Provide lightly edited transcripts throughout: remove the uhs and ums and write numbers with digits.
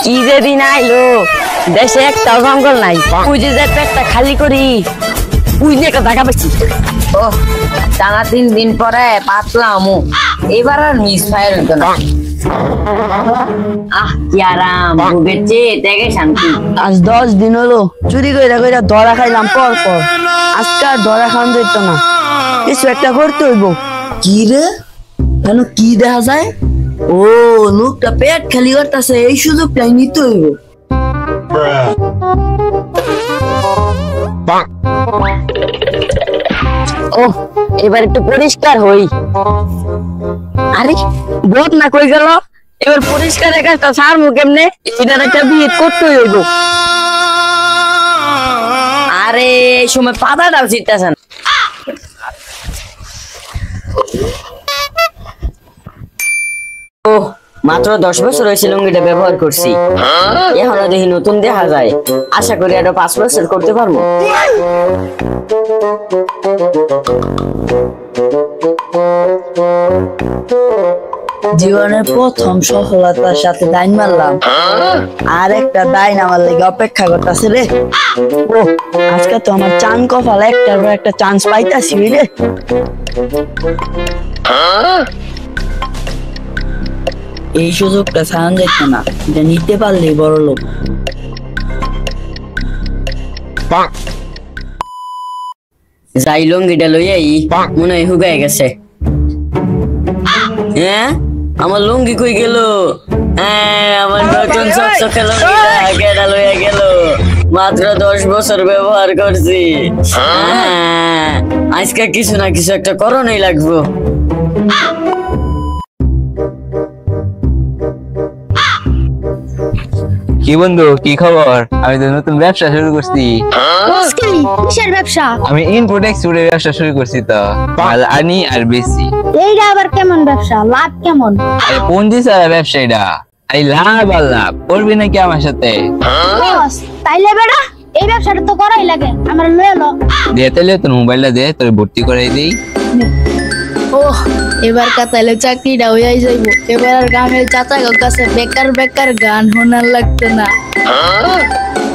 কি যে দিন আইলো, দেশে একটা জঙ্গল নাই। বুঝে যে পেটটা খালি করি, বুঝলে একটা দেখা পাচ্ছি। ও টানা 3 দিন পরে পাতলাম, এবার আর মিস ফায়ার হতো না। আহ কি আরাম, ভোগের চেয়ে ত্যাগে শান্তি। আজ 10 দিন হলো চুরি কইরা কইরা ধরা খাইলাম পর পর। আজকে আর ধরা খান যেত না, কিছু একটা করতে হইব। কি রে, কেন কি দেখা যায়? ও লোকটা পেট খালি করতেছে, এই সুযোগটাই নিতে হইব। ও এবার একটু পরিষ্কার হই। আরে বোধ না কই গেল, এবার পরিষ্কার একটা সার মুখ এমনি এটার একটা বিয়ে করতে হইব। আরে এই সময় পাতাটাও ছিটতেছেন। ও মাত্র 10 বছর হয়েছে লুঙ্গিটা ব্যবহার করছি, এখন দেখি নতুন দেখা যায়। আশা করি আরো 5 বছর করতে পারবো। জীবনের প্রথম সফলতার সাথে দাইন মারলাম, আর একটা দাইন আমার লেগে অপেক্ষা করতেছে রে। ও আজকে তো আমার চান কপাল একটার পর একটা চান্স পাইতাছি রে। এই সুযোগটা ছাড়ান যাইত না, এটা নিতে পারলেই বড় লোক। যাই লুঙ্গিটা লইয়াই মনে হয় হুগায় গেছে। হ্যাঁ আমার লুঙ্গি কই গেল? হ্যাঁ আমার নতুন চকচকে লুঙ্গিটা কেডা লইয়া গেল? মাত্র 10 বছর ব্যবহার করছি। হ্যাঁ আজকে কিছু না কিছু একটা করণই লাগবো। কি বন্ধু, কি খবর? আমি তো নতুন ব্যবসা শুরু করছি। কিসের ব্যবসা? আমি ইনপুট এক্সপোর্টের ব্যবসা শুরু করছি, তো মাল আনি আর বেচি। এইটা আবার কেমন ব্যবসা? লাভ কেমন? আরে পঞ্জি ছাড়া ব্যবসা এটা। আরে লাভ আর লাভ, করবি নাকি আমার সাথে? তাইলে বেটা এই ব্যবসাটা তো করাই লাগে, আমার লয়ে লো। দে তাহলে তোর মোবাইলটা দে, তোর ভর্তি করাই দেই। ওহ এবার কাতাইলে চাকরিটা হইয়াই যাইবো। এবার আর গ্রামের চাচা কাছে বেকার বেকার গান শোনার লাগতো না।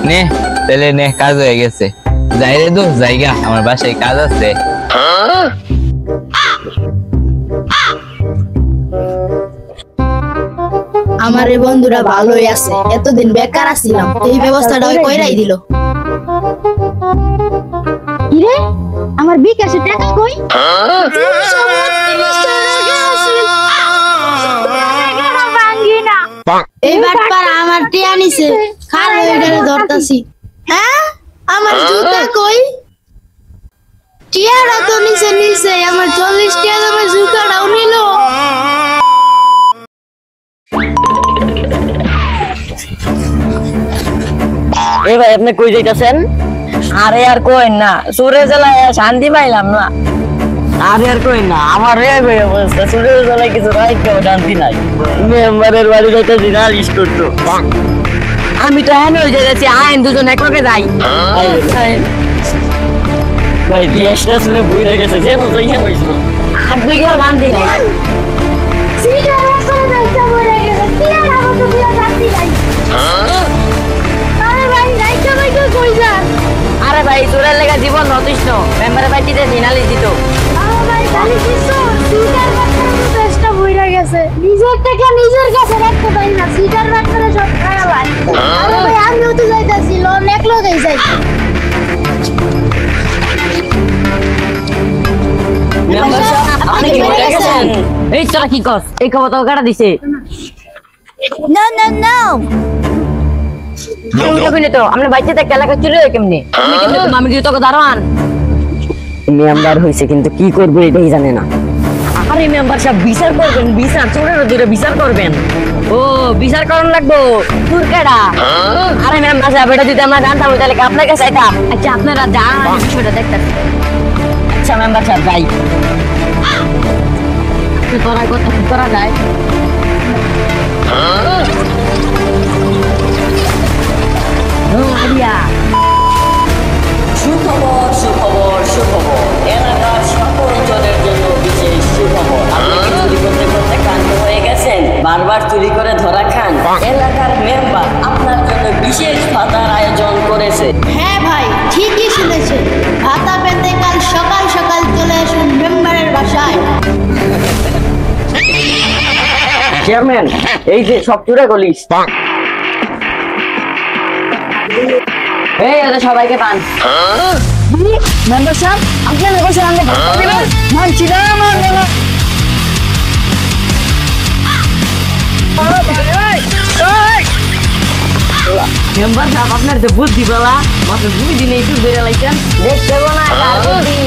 নে তাহলে নে, কাজ হয়ে গেছে। যাই রে দোস্ত, জায়গা আমার বাসায় কাজ আছে। আমার এই বন্ধুরা ভালোই আছে, এতদিন বেকার আছিলাম, এই ব্যবস্থাটা ওই কইরাই দিল। কিরে আমার বিকাশে টাকা কই? এই বাটপার আমার টিয়া নিছে, খাল ওইটারে ধরতাছি। হ্যাঁ আমার জুতা কই? টিয়াটা তো নিছে নিছে, আমার 40 টিয়া দামের জুতাটাও নিল। এই ভাই আপনি কই যাইতাছেন? আরে আর কইন না, সুরে জেলায় শান্তি পাইলাম না। আরে আর কইন না, আমার এই অবস্থা, সুরে জেলায় কিছু রাইতেও শান্তি নাই। মেম্বারের বাড়ি যাইতেছি নালিশ করতো। আমি তো হ্যাঁ হয়ে যাচ্ছি, আইন দুজন একলগে যাই। ভাই দেশটা শুনে বুঝে গেছে যে মতো ইয়ে হয়েছিল। আপনি কি আর শান্তি নাই? আরে ভাই চোরের লেগে জীবন অতিষ্ঠ, মেম্বারের ভাই দিতে নালিশ দিত। নিজের টাকা নিজের কাছে রাখতে পারি না, সিটার বাচ্চারা সব খায়া ভাই। আরে ভাই আমিও তো যাইতাছি, লোন একলগেই যাই। এই তোরা কি কস? এই খবর তো কাটা দিছে। No no no তো আমরা বাইতে থেকে এলাকা চলে যাই কেমনে? আমি কি তোকে দারোয়ান? মেম্বার হয়েছে কিন্তু কি করবো এটাই জানে না। আরে মেম্বার সাহেব বিচার করবেন, বিচার চোরের দূরে বিচার করবেন। ও বিচার করণ লাগবো তোর কেডা? আরে মেম্বার সাহেব এটা যদি আমরা জানতাম তাহলে আপনার কাছে আইতাম। আচ্ছা আপনারা যান, বিষয়টা দেখতেছি। আচ্ছা মেম্বার সাহেব যাই। তোরা কত করা যায়? সুখবর সুখবর সুখবর, এলাকার সকল জনের জন্য বিশেষ সুখবর। আপনি কি চুরি করতে করতে কাণ্ড হয়ে গেছেন, বারবার চুরি করে ধরা খান? এলাকার মেম্বার বিশেষ ভাতার আয়োজন করেছে। হ্যাঁ ভাই, ঠিকই শুনেছেন। ভাতা পেতে কাল সকাল সকাল চলে আসুন মেম্বারের বাসায়। চেয়ারম্যান, এই যে সব চুরা গলিস। এই এদের সবাইকে পান। মেম্বার সাহেব, আপনার বসে আমরা ভাতা দিবেন? মানছি না, মানবো না। মেম্বার সাহেব, আপনার যে বুদ্ধি বলা মাত্র 2 দিনে একটু বেড়ে লাইছেন। দেখতে না কার বুদ্ধি।